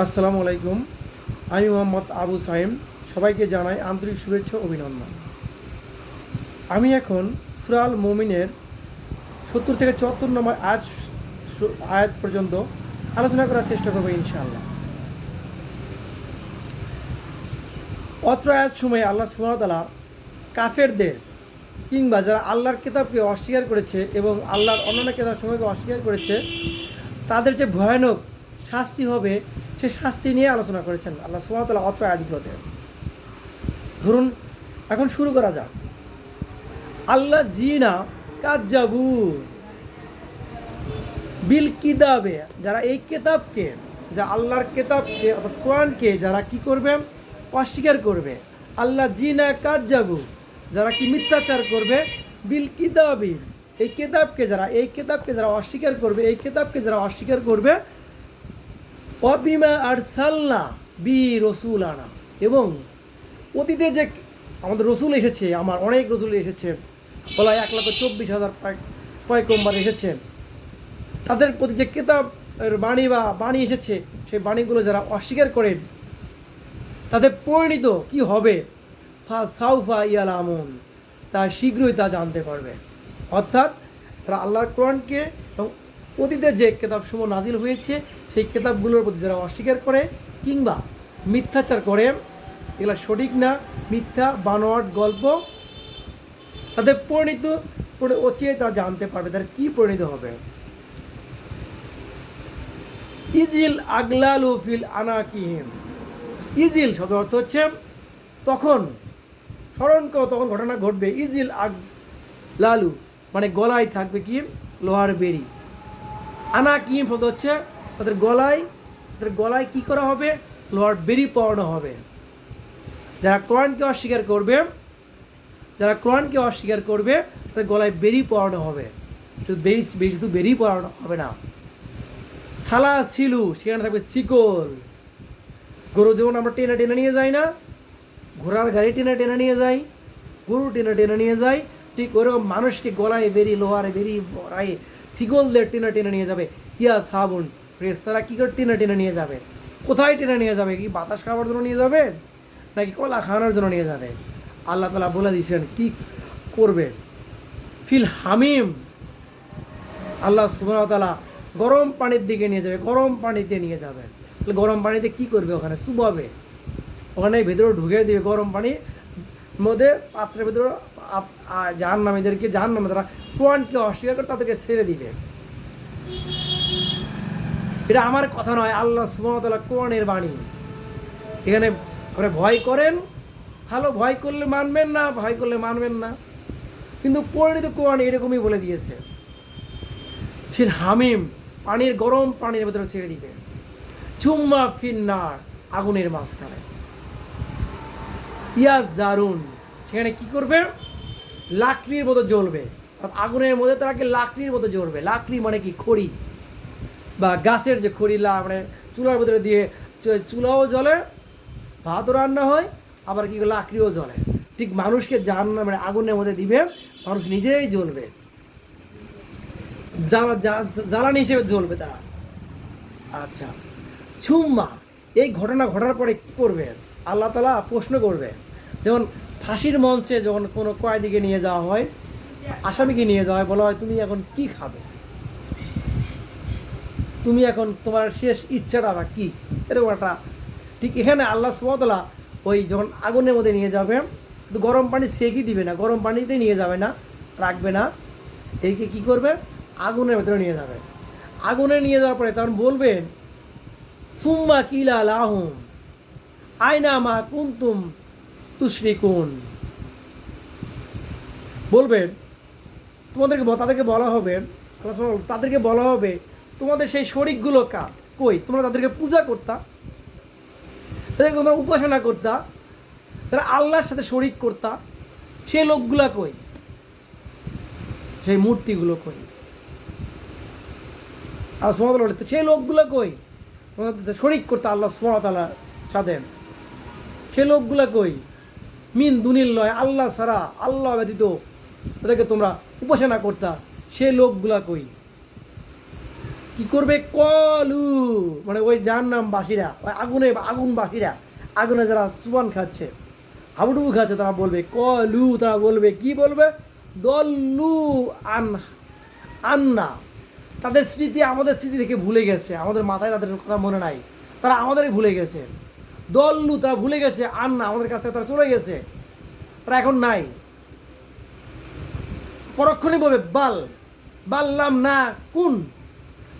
আসসালামু আলাইকুম। আমি মোহাম্মদ আবু সাইম। সবাইকে জানাই আন্তরিক শুভেচ্ছা অভিনন্দন। আমি এখন সূরা আল মুমিনের ৭০ থেকে ৭৪ নম্বর আয়াত পর্যন্ত আলোচনা করার চেষ্টা করবো ইনশাআল্লাহ। অত্র আয়াত সময়ে আল্লাহ সুবহানাহু ওয়া তাআলা কাফেরদের কিংবা যারা আল্লাহর কিতাবকে অস্বীকার করেছে এবং আল্লাহর অন্যান্য কিতাব সমূহকে অস্বীকার করেছে তাদের যে ভয়ানক শাস্তি হবে সে শাস্তি নিয়ে আলোচনা করেছেন আল্লাহ সুবহানাহু ওয়া তাআলা অত্র আয়াতগুলোতে। ধরুন এখন শুরু করা যাক। আল্লাহ জিনা কাজ্জাবু বিল কিতাবে, যারা এই কিতাবকে, যা আল্লাহর কিতাবকে অর্থাৎ কোরআনকে যারা কি করবে, অস্বীকার করবে। আল্লাহ জিনা কাজ্জাবু, যারা কি মিথ্যাচার করবে, বিল কিতাবি, এই কিতাবকে যারা অস্বীকার করবে, এই কিতাবকে যারা অস্বীকার করবে, অবিমা আর সাল্লা বি রসুল আনা, এবং অতীতে যে আমাদের রসুল এসেছে, আমার অনেক রসুল এসেছে, বলা 1,24,000 পয়গম্বর এসেছে, তাদের প্রতি যে কিতাবের বাণী এসেছে সেই বাণীগুলো যারা অস্বীকার করে তাদের পরিণত কি হবে, সাউফা ইয়ালামুন, তা শীঘ্রই তা জানতে পারবে। অর্থাৎ যারা আল্লাহর কোরআনকে এবং অতীতে যে কিতাবসমূহ নাজিল হয়েছে সেই কিতাবগুলোর প্রতি যারা অস্বীকার করে কিংবা মিথ্যাচার করে, এগুলো সঠিক না, মিথ্যা বানোয়াট গল্প, তাদের পরিণত অচিরে তা জানতে পারবে, তার কী পরিণত হবে। ইজিল আগলালু ফিল আনাকিহিম, ইজিল শব্দের অর্থ হচ্ছে তখন, স্মরণ করো তখন ঘটনা ঘটবে। ইজিল আগলালু মানে গলায় থাকবে কি, লোহার বেড়ি। আনাকিহিম শব্দ হচ্ছে তাদের গলায় কি করা হবে, লোহার বেড়ি পরানো হবে। যারা কোরআনকে অস্বীকার করবে তাদের গলায় বেড়ি পরানো হবে। শুধু বেড়ি পরানো হবে না, সালা সিলু, সেখানে থাকবে শিকল। গরু যেমন আমরা টেনে টেনে নিয়ে যাই না, ঘোড়ার গাড়ি টেনে টেনে নিয়ে যাই, গরু টেনে টেনে নিয়ে যাই, ঠিক ওরকম মানুষকে গলায় বেরি, লোহার বেরি পরায় শিকলদের টেনে টেনে নিয়ে যাবে। ইয়া সাবুন ফ্রেশ, তারা কী করে টেনে টেনে নিয়ে যাবে, কোথায় টেনে নিয়ে যাবে, কি বাতাস খাওয়ার জন্য নিয়ে যাবে নাকি কলা খাওয়ানোর জন্য নিয়ে যাবে? আল্লাহ তাআলা বলে দিয়েছেন কি করবে। ফিল হামিম, আল্লাহ সুবহানাহু ওয়া তাআলা গরম পানির দিকে নিয়ে যাবে, গরম পানিতে নিয়ে যাবে। তাহলে গরম পানিতে কি করবে, ওখানে চুবাবে, ওখানে ভেতরে ঢুকিয়ে দিবে গরম পানির মধ্যে, পাত্রের ভেতরে জাহান্নামে যারা কোরআনকে অস্বীকার করে তাদেরকে ছেড়ে দিবে। এটা আমার কথা নয়, আল্লাহ সুবহানাহু ওয়া তাআলা কোরআনের বাণী। এখানে আপনি ভয় করেন, ভালো, ভয় করলে মানবেন না, ভয় করলে মানবেন না, কিন্তু পরিণত কোরআন এরকমই বলে দিয়েছে। ফির হামিম, পানির গরম পানির ভেতরে ছেড়ে দিবে। চুম্মা ফিন্নার, আগুনের মাঝখানে। ইয়াস জারুন, সেখানে কি করবে, লাকড়ির মতো জ্বলবে, আগুনের মধ্যে তাকে লাকড়ির মতো জ্বলবে। লাকড়ি মানে কি, খড়ি বা গাছের যে খড়ি, মানে চুলার ভেতরে দিয়ে চুলাও জ্বলে, ভাতও রান্না হয়, আবার কি লাকড়িও জ্বলে। ঠিক মানুষকে মানে আগুনের মধ্যে দিবে, মানুষ নিজেই জ্বলবে, জ্বালানি হিসেবে জ্বলবে তারা। আচ্ছা, সুম্মা, এই ঘটনা ঘটার পরে কি করবে, আল্লাহ তাআলা প্রশ্ন করবে। যেমন ফাঁসির মঞ্চে যখন কোনো কয়েদিকে নিয়ে যাওয়া হয়, আসামিকে নিয়ে যাওয়া হয়, বলা হয় তুমি এখন কি খাবে, তুমি এখন তোমার শেষ ইচ্ছাটা বা কি, এরকম একটা। ঠিক এখানে আল্লাহ সুবহানাহু ওয়া তাআলা ওই যখন আগুনের মধ্যে নিয়ে যাবে, কিন্তু গরম পানি সেকই দিবে না, গরম পানিতে নিয়ে যাবে না, রাখবে না, এইকে কি করবে, আগুনের ভেতরে নিয়ে যাবে। আগুনে নিয়ে যাওয়ার পরে তখন বলবেন, সুম্মা কিলা লাহুম আইনা মা কুনতুম তুশরিকুন, বলবেন তাদেরকে বলা হবে, তাদেরকে বলা হবে তোমাদের সেই শরীকগুলো কই, তোমরা তাদেরকে পূজা করতা, তাদেরকে তোমরা উপাসনা করতা, তারা আল্লাহর সাথে শরীক করতা, সেই লোকগুলা কই, সেই মূর্তিগুলো কই, আর সুবহানাহু ওয়া তাআলা সেই লোকগুলো কই, তোমাদের শরীক করতা আল্লাহ সুবহানাহু ওয়া তাআলার সাথে, সেই লোকগুলা কই, মিন দুনিল্লাহ, আল্লাহ ছাড়া, আল্লাহ ব্যতীত তাদেরকে তোমরা উপাসনা করতা, সেই লোকগুলা কই। কি করবে, কলু মানে ওই জাহান্নামবাসীরা, ওই আগুনবাসীরা, আগুনে যারা সুবান খাচ্ছে, হাবুডুবু খাচ্ছে, তারা বলবে কলু, তারা বলবে কি বলবে, দল্লু আন্না, তাদের স্মৃতি আমাদের স্মৃতি থেকে ভুলে গেছে, আমাদের মাথায় তাদের কথা মনে নাই, তারা আমাদেরই ভুলে গেছে। দল্লু, তারা ভুলে গেছে, আন্না, আমাদের কাছ থেকে তারা চলে গেছে, তারা এখন নাই। পরক্ষণে বলবে বাল্লাম না কোন,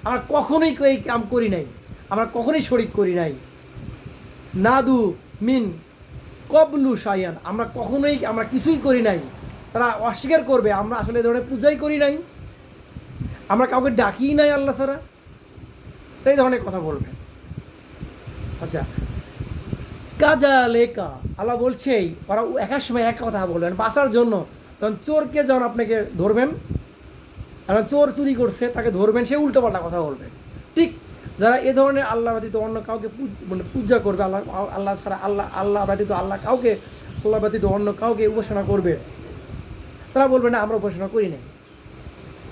আমরা কখনোই এই কাম করি নাই, আমরা কখনোই শরিক করি নাই। নাদু মিন কবলু সায়ান, আমরা কিছুই করি নাই। তারা অস্বীকার করবে আমরা আসলে এ ধরনের পূজাই করি নাই, আমরা কাউকে ডাকিই নাই আল্লাহ ছাড়া, এই ধরনের কথা বলবে। আচ্ছা, কাজা লেকা, আল্লাহ বলছেই ওরা একার সময় এক কথা বলবেন বাঁচার জন্য। তখন চোরকে যখন আপনাকে ধরবেন, আর চোর চুরি করছে তাকে ধরবেন, সে উল্টোপাল্টা কথা বলবে। ঠিক যারা এ ধরনের আল্লাহ ব্যতীত অন্য কাউকে পূজা করবে, আল্লাহ ছাড়া আল্লাহ ব্যতীত আল্লাহ ব্যতীত অন্য কাউকে উপাসনা করবে, তারা বলবে না আমরা উপাসনা করি নাই।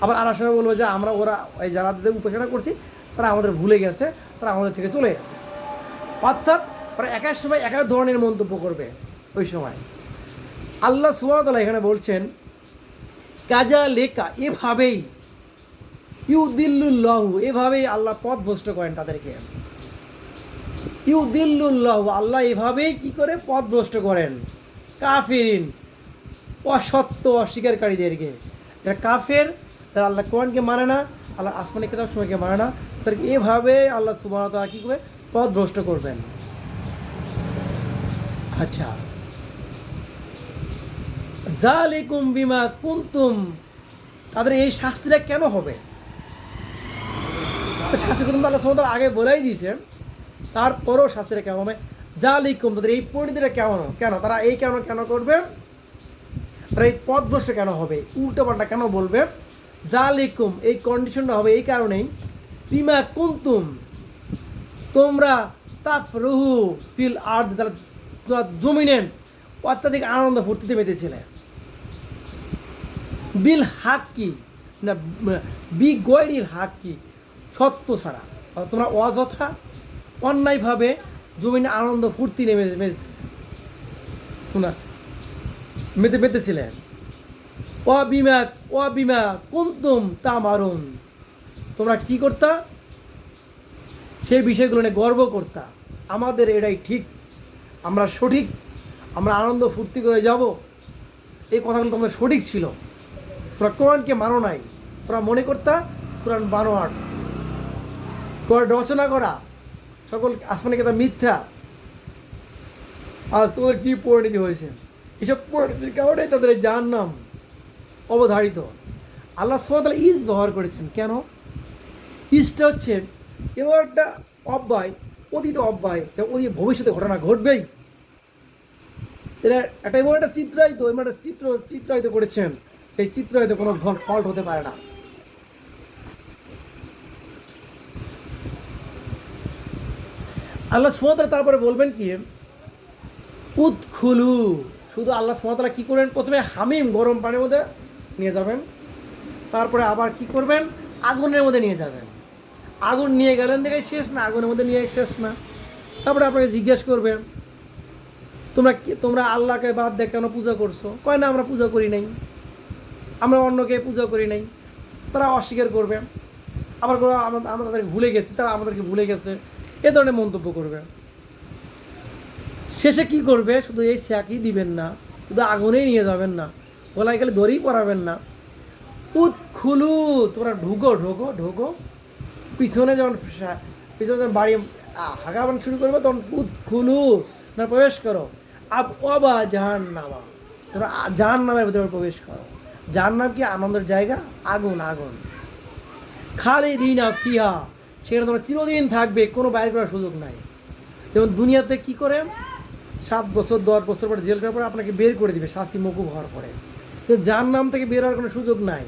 আবার আর সময় বলবে যে ওরা ওই যারা উপাসনা করছি তারা আমাদের ভুলে গেছে, তারা আমাদের থেকে চলে গেছে। অর্থাৎ ওরা একার সময় এক ধরনের মন্তব্য করবে। ওই সময় আল্লাহ সুবহানাহু ওয়া তাআলা এখানে বলছেন কাজা লেকা, এভাবেই ইউদিল্লুল্লাহু, এভাবেই আল্লাহ পথভ্রষ্ট করেন তাদেরকে। ইউদিল্লুল্লাহু, আল্লাহ এভাবেই কি করে পথভ্রষ্ট করেন কাফিরিন, অসত্য অস্বীকারীদেরকে। যারা কাফের, তারা আল্লাহ কোরআনকে মানে না, আল্লাহ আসমানি কিতাব সময়কে মানে না, তাদেরকে এভাবে আল্লাহ সুবহানাহু ওয়া তাআলা কী করে পথভ্রষ্ট করবেন। আচ্ছা, জালিকুম বিমা কুনতুম, তাদের এই শাস্তিটা কেন হবে? শাস্তি কিন্তু আল্লাহ সুবহানাহু ওয়া তাআলা আগে বলেই দিয়েছে, তারপরেও শাস্তিটা কেমন হবে? জালিকুম, তাদের এই পরিণতিটা কেন তারা এই কেন করবে, তারা এই পথভ্রষ্ট কেন হবে, উল্টোপাল্টা কেন বলবে? জালিকুম, এই কন্ডিশনটা হবে এই কারণেই, বিমা কুনতুম, তোমরা তাফরহু ফিল আরদ, তোমরা জমিনে অত্যাধিক আনন্দ ফুর্তিতে মেতেছিলে, বিল হাক্কি না বি গৈরিল হাক্কি, সত্য ছাড়া। তোমরা অযথা অন্যায়ভাবে জমিনে আনন্দ ফুর্তি তোমরা মেতেছিলে। অবিমা কুনতুম তামারুন, তোমরা কি করতা? সেই বিষয়গুলো নিয়ে গর্ব করতা, আমাদের এটাই ঠিক, আমরা সঠিক, আমরা আনন্দ ফুর্তি করে যাব, এই কথাগুলো তোমাদের সঠিক ছিল। তোমরা কোরআনকে মানো নাই, তোমরা মনে করতা কোরআন বানোয়াট, কোরআন রচনা করা, সকল আসমানি কথা মিথ্যা। আজ তোদের কী পরিণতি হয়েছে? এসব পরিণতির কারণেই তাদের জাহান্নাম অবধারিত। আল্লাহ সুবহানাহু ওয়া তাআলা ইজ ব্যবহার করেছেন কেন? ইজটা হচ্ছে এবার একটা অব্যয়, অতীত অব্যয়, অতীত ভবিষ্যতে ঘটনা ঘটবেই। এটা একটা এমন একটা চিত্রায়িত, এমন একটা চিত্রায়িত করেছেন, এই চিত্রায়িত কোনো ফল্ট হতে পারে না। আল্লাহ সুবহানাহু ওয়া তাআলা তারপরে বলবেন কি, উদখুলু, শুধু আল্লাহ সুবহানাহু ওয়া তাআলা কী করবেন? প্রথমে হামিম গরম পানির মধ্যে নিয়ে যাবেন, তারপরে আবার কি করবেন? আগুনের মধ্যে নিয়ে যাবেন। আগুন নিয়ে গেলেন দেখে শেষ না, আগুনের মধ্যে নিয়ে শেষ না। তারপরে আপনাকে জিজ্ঞেস করবে তোমরা আল্লাহকে বাদ দিয়ে কেন পূজা করছো? কয় না আমরা পূজা করি নাই, আমরা অন্যকে পূজা করি নাই। তারা অস্বীকার করবে, আবার আমরা তাদেরকে ভুলে গেছি, তারা আমাদেরকে ভুলে গেছে, এ ধরনের মন্তব্য করবে। শেষে কি করবে? শুধু এই শ্যাকই দিবেন না, শুধু আগুনেই নিয়ে যাবেন না, গলায় গেলে দড়ি পরাবেন না। উদখুলু, তোমরা ঢোকো। পিছনে যখন বাড়ি হাগাবান শুরু করবে তখন উদখুলু, তোমরা প্রবেশ করো। অবা জাহান্নামা, তোমরা জাহান্নামের ভিতরে প্রবেশ করো। জাহান্নাম কি আনন্দের জায়গা? আগুন। খালিদিনা ফিহা, সেখানে তোমরা চিরদিন থাকবে, কোনো বাইরে করার সুযোগ নাই। যেমন দুনিয়াতে কি করে 7 বছর 10 বছর পরে জেল করার পরে আপনাকে বের করে দিবে শাস্তি মকুব হওয়ার পরে, কিন্তু জাহান্নাম থেকে বের হওয়ার কোনো সুযোগ নাই।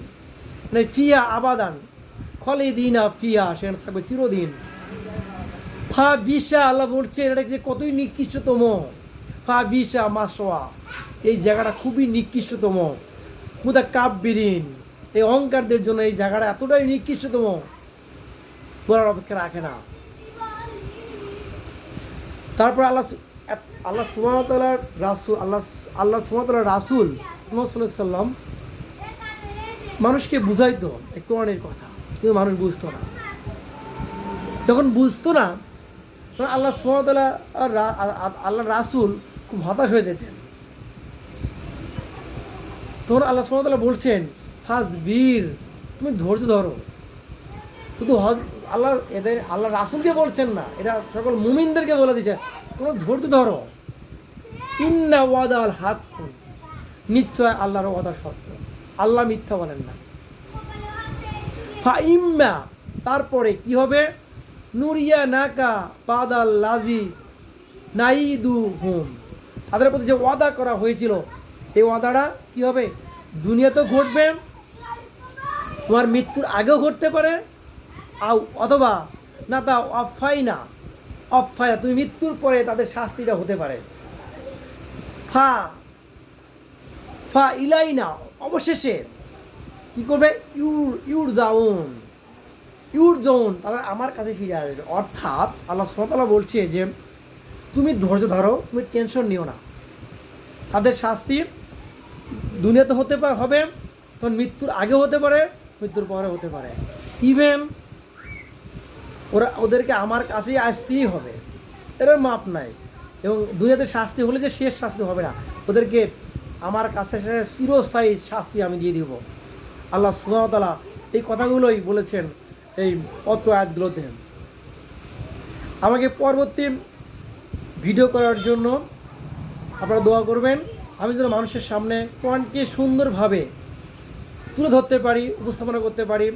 মানে ফিয়া আবাদান, খালিদিনা ফিয়া, সেখানে থাকবে চিরদিন। ফা বিশা, আল্লাহ বলছে এটা যে কতই নিকৃষ্টতম। ফা বিশা মাসোয়া, এই জায়গাটা খুবই নিকৃষ্টতম। মুদা কাব্বিরিন, এই অহংকারদের জন্য এই জায়গাটা এতটাই নিকৃষ্টতম। বলার অপেক্ষা রাখে না। তারপর আল্লাহ সুবহানাহু ওয়া তাআলার রাসূল আল্লাহ সুবহানাহু ওয়া তাআলার রাসূল মুহাম্মদ সাল্লাল্লাহু আলাইহি সাল্লাম মানুষকে বুঝাইতো এই কোরআনের কথা, কিন্তু মানুষ বুঝতো না। যখন বুঝতো না তখন আল্লাহ সুবহানাহু ওয়া তাআলা আল্লাহর রাসূল খুব হতাশ হয়ে যেতেন। তখন আল্লাহ সুবহানাহু ওয়া তাআলা বলছেন, ফাসবির, তুমি ধৈর্য ধরো। শুধু আল্লাহ রাসূলকে বলছেন না, এটা সকল মুমিনদেরকে বলে দিচ্ছে, তোমরা ধৈর্য ধরো। ইন্না ওয়াদাল হক, নিশ্চয় আল্লাহর ওয়াদা সত্য, আল্লাহ মিথ্যা বলেন না। ফাইম্মা, তারপরে কি হবে, নুরিয়া নাকা বাদাল লাজি নাইদু হুম, তাদের প্রতি যে ওয়াদা করা হয়েছিল এই ওয়াদাটা কি হবে, দুনিয়াতেও ঘটবে, তোমার মৃত্যুর আগেও ঘটতে পারে, অথবা না তা অফাইনা, তুমি মৃত্যুর পরে তাদের শাস্তিটা হতে পারে। ফা ইলাইনা, অবশেষে কি করবে, ইউর জাউন, তাদের আমার কাছে ফিরে আসবে। অর্থাৎ আল্লাহ সুবহানাহু ওয়া তাআলা বলছে যে তুমি ধৈর্য ধরো, তুমি টেনশন নিও না, তাদের শাস্তি দুনিয়াতে হবে, তখন মৃত্যুর আগে হতে পারে, মৃত্যুর পরে হতে পারে। ইভেন ওদেরকে আমার কাছেই আসতেই হবে, এর মাপ নাই। এবং দুনিয়াতে শাস্তি হলে যে শেষ শাস্তি হবে না, ওদেরকে আমার কাছে চিরস্থায়ী শাস্তি আমি দিয়ে দিব। আল্লাহ সুবহানাহু ওয়া তাআলা এই কথাগুলোই বলেছেন এই অত্র আয়াতগুলোতে। আমাকে পরবর্তী ভিডিও করার জন্য আপনারা দোয়া করবেন, আমি যেন মানুষের সামনে কোরআনকে সুন্দরভাবে তুলে ধরতে পারি, উপস্থাপনা করতে পারি।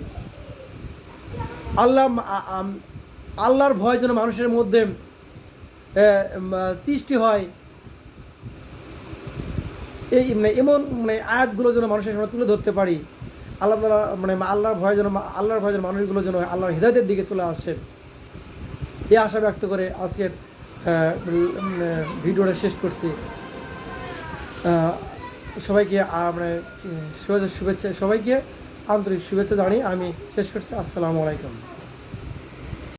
আল্লাহর ভয় যেন মানুষের মধ্যে সৃষ্টি হয়, এই এমন আয়াতগুলো যেন মানুষের সামনে তুলে ধরতে পারি। আল্লাহর ভয় যেন মানুষগুলো যেন আল্লাহর হিদায়াতের দিকে চলে আসে, এই আশা ব্যক্ত করে আজকের ভিডিওটা শেষ করছি। সবাইকে শুভেচ্ছা, সবাইকে আন্তরিক শুভেচ্ছা জানিয়ে আমি শেষ করছি। আসসালামু আলাইকুম।